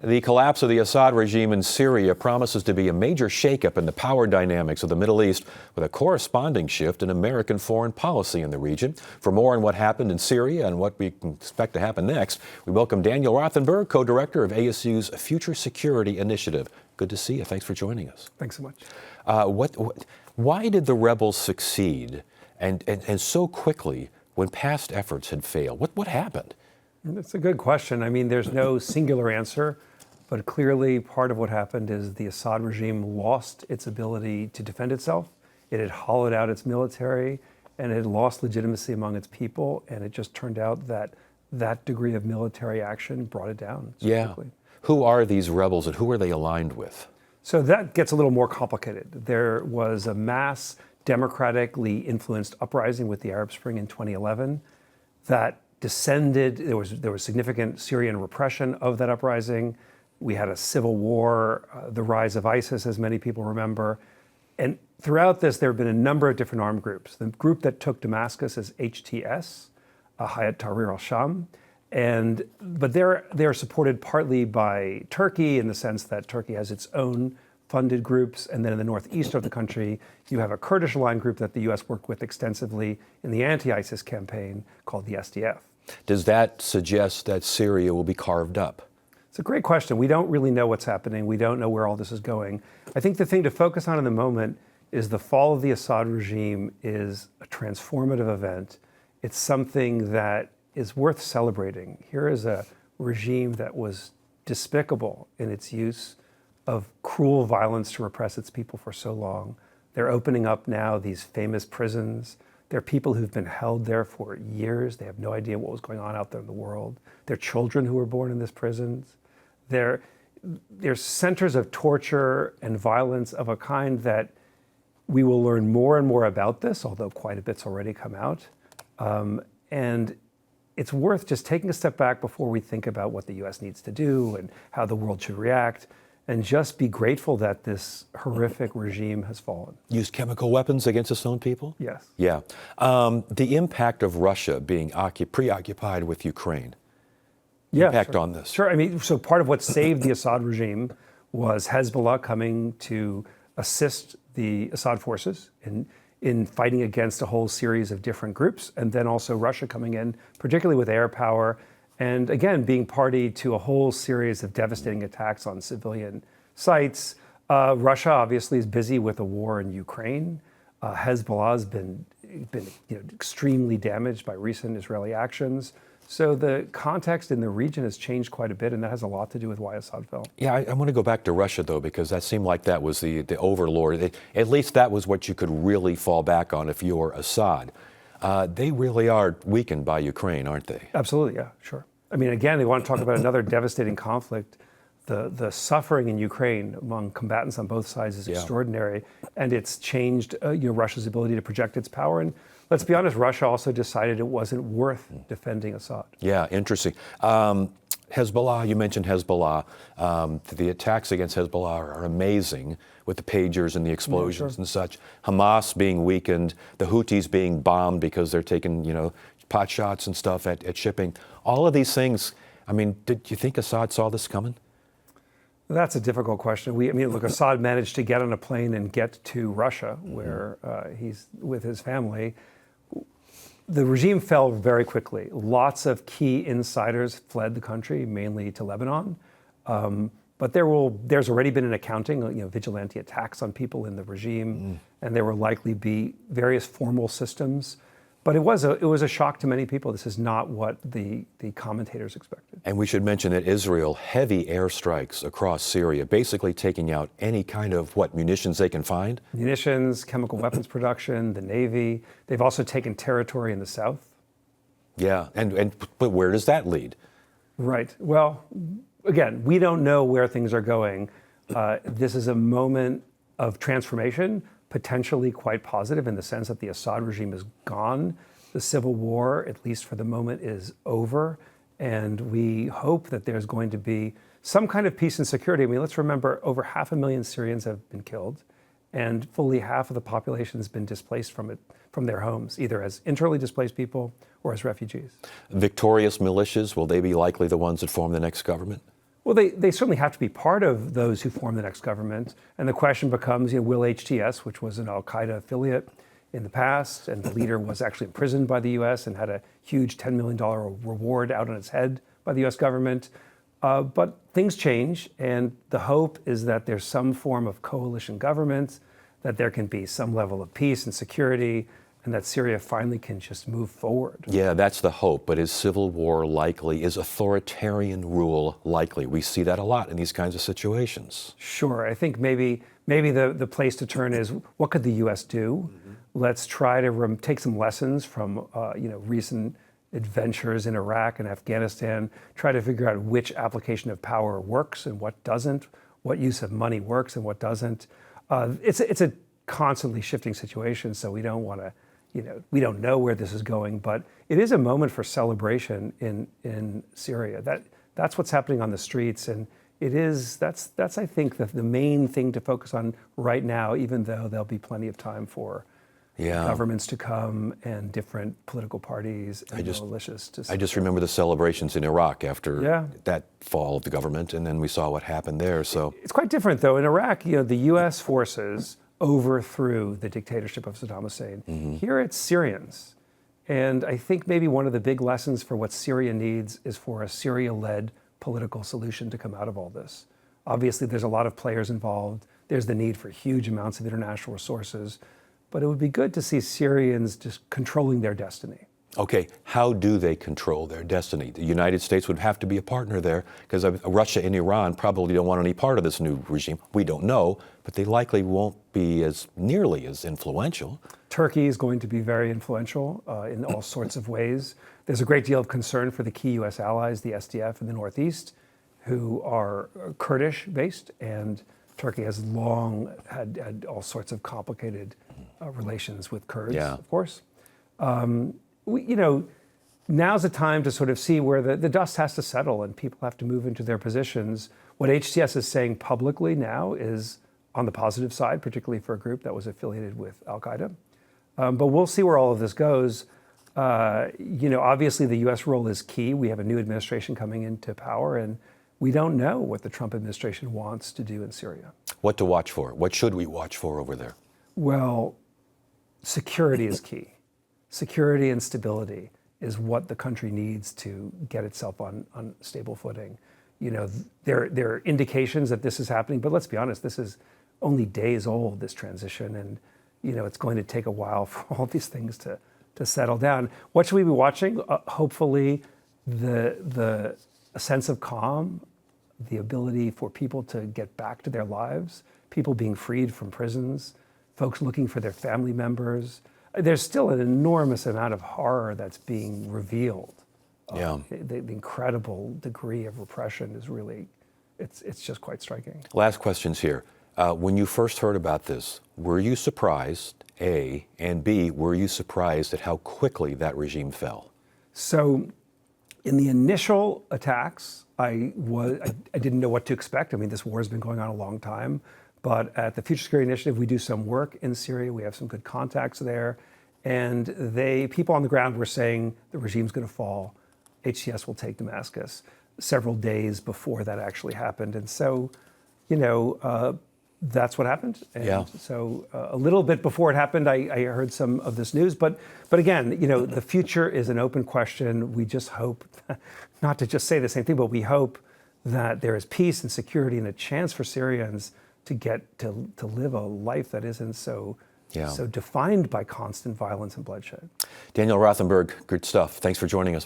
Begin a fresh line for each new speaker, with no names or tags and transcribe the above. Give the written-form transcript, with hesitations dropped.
The collapse of the Assad regime in Syria promises to be a major shakeup in the power dynamics of the Middle East, with a corresponding shift in American foreign policy in the region. For more on what happened in Syria and what we can expect to happen next, we welcome Daniel Rothenberg, co-director of ASU's Future Security Initiative. Good to see you. Thanks for joining us.
Thanks so much.
Why did the rebels succeed and so quickly when past efforts had failed? What happened?
That's a good question. I mean, there's no singular answer, but clearly part of what happened is the Assad regime lost its ability to defend itself. It had hollowed out its military, and it had lost legitimacy among its people, and it just turned out that that degree of military action brought it down so quickly.
Who are these rebels and who are they aligned with?
So that gets a little more complicated. There was a mass democratically influenced uprising with the Arab Spring in 2011 that descended. There was significant Syrian repression of that uprising. We had a civil war, the rise of ISIS, as many people remember. And throughout this, there have been a number of different armed groups. The group that took Damascus is HTS, Hayat Tahrir al-Sham. But they're supported partly by Turkey in the sense that Turkey has its own funded groups. And then in the northeast of the country, you have a Kurdish-aligned group that the U.S. worked with extensively in the anti-ISIS campaign called the SDF.
Does that suggest that Syria will be carved up?
It's a great question. We don't really know what's happening. We don't know where all this is going. I think the thing to focus on in the moment is the fall of the Assad regime is a transformative event. It's something that is worth celebrating. Here is a regime that was despicable in its use of cruel violence to repress its people for so long. They're opening up now these famous prisons. There are people who've been held there for years. They have no idea what was going on out there in the world. There are children who were born in these prisons. There's centers of torture and violence of a kind that we will learn more and more about this, although quite a bit's already come out. And it's worth just taking a step back before we think about what the U.S. needs to do and how the world should react, and just be grateful that this horrific regime has fallen.
Used chemical weapons against its own people?
Yes.
Yeah. The impact of Russia being preoccupied with Ukraine. Impact on this.
Sure. I mean, so part of what saved the Assad regime was Hezbollah coming to assist the Assad forces in fighting against a whole series of different groups, and then also Russia coming in, particularly with air power, and again, being party to a whole series of devastating attacks on civilian sites. Russia obviously is busy with a war in Ukraine. Hezbollah has been extremely damaged by recent Israeli actions. So the context in the region has changed quite a bit, and that has a lot to do with why Assad fell.
Yeah, I want to go back to Russia, though, because that seemed like that was the overlord. At least that was what you could really fall back on if you're Assad. They really are weakened by Ukraine, aren't they?
Absolutely, yeah, sure. I mean, again, they want to talk about another devastating conflict. The suffering in Ukraine among combatants on both sides is extraordinary, and it's changed Russia's ability to project its power. And let's be honest, Russia also decided it wasn't worth defending Assad.
Yeah, interesting. Hezbollah, you mentioned Hezbollah. The attacks against Hezbollah are amazing with the pagers and the explosions and such. Hamas being weakened, the Houthis being bombed because they're taking, pot shots and stuff at shipping. All of these things, I mean, did you think Assad saw this coming?
That's a difficult question. Look, Assad managed to get on a plane and get to Russia, where he's with his family. The regime fell very quickly. Lots of key insiders fled the country, mainly to Lebanon. But there's already been an accounting, vigilante attacks on people in the regime, and there will likely be various formal systems. But it was a shock to many people. This is not what the commentators expected.
And we should mention that Israel, heavy airstrikes across Syria, basically taking out any kind of, munitions they can find?
Munitions, chemical weapons production, the Navy. They've also taken territory in the south.
Yeah, but where does that lead?
Right. Well, again, we don't know where things are going. This is a moment of transformation, potentially quite positive in the sense that the Assad regime is gone. The civil war, at least for the moment, is over. And we hope that there's going to be some kind of peace and security. I mean, let's remember over 500,000 Syrians have been killed, and fully half of the population has been displaced from their homes, either as internally displaced people or as refugees.
Victorious militias, will they be likely the ones that form the next government?
Well, they certainly have to be part of those who form the next government. And the question becomes, will HTS, which was an al-Qaeda affiliate in the past, and the leader was actually imprisoned by the U.S. and had a huge $10 million reward out on its head by the U.S. government. But things change, and the hope is that there's some form of coalition government, that there can be some level of peace and security, and that Syria finally can just move forward.
Yeah, that's the hope. But is civil war likely? Is authoritarian rule likely? We see that a lot in these kinds of situations.
Sure. I think maybe the place to turn is, what could the U.S. do? Let's try to take some lessons from recent adventures in Iraq and Afghanistan, try to figure out which application of power works and what doesn't, what use of money works and what doesn't. It's a constantly shifting situation, so we don't want to, we don't know where this is going, but it is a moment for celebration in Syria. That's what's happening on the streets, and that's I think the main thing to focus on right now, even though there'll be plenty of time for governments to come and different political parties and militias to.
I just remember the celebrations in Iraq after that fall of the government, and then we saw what happened there. So
it's quite different, though. In Iraq, the U.S. forces overthrew the dictatorship of Saddam Hussein. Here it's Syrians. And I think maybe one of the big lessons for what Syria needs is for a Syria-led political solution to come out of all this. Obviously, there's a lot of players involved. There's the need for huge amounts of international resources. But it would be good to see Syrians just controlling their destiny.
Okay, how do they control their destiny? The United States would have to be a partner there, because Russia and Iran probably don't want any part of this new regime. We don't know, but they likely won't be nearly as influential.
Turkey is going to be very influential in all sorts of ways. There's a great deal of concern for the key U.S. allies, the SDF in the Northeast, who are Kurdish-based, and Turkey has long had all sorts of complicated relations with Kurds, of course. Now's the time to sort of see where the dust has to settle and people have to move into their positions. What HTS is saying publicly now is on the positive side, particularly for a group that was affiliated with al-Qaeda. But we'll see where all of this goes. Obviously the U.S. role is key. We have a new administration coming into power, and we don't know what the Trump administration wants to do in Syria.
What to watch for? What should we watch for over there? Well,
security is key. Security and stability is what the country needs to get itself on stable footing. There are indications that this is happening, but let's be honest, this is only days old, this transition, and it's going to take a while for all these things to settle down. What should we be watching? Hopefully, a sense of calm, the ability for people to get back to their lives, people being freed from prisons, folks looking for their family members. There's still an enormous amount of horror that's being revealed. The incredible degree of repression is really, it's just quite striking.
Last questions here. When you first heard about this, were you surprised, A, and B, were you surprised at how quickly that regime fell?
So in the initial attacks, I didn't know what to expect. I mean, this war has been going on a long time. But at the Future Security Initiative, we do some work in Syria. We have some good contacts there. And people on the ground were saying the regime's going to fall. HTS will take Damascus several days before that actually happened. And so, that's what happened. And so a little bit before it happened, I heard some of this news. But again, the future is an open question. We just hope, not to just say the same thing, but we hope that there is peace and security and a chance for Syrians to get to live a life that isn't so defined by constant violence and bloodshed.
Daniel Rothenberg, good stuff. Thanks for joining us.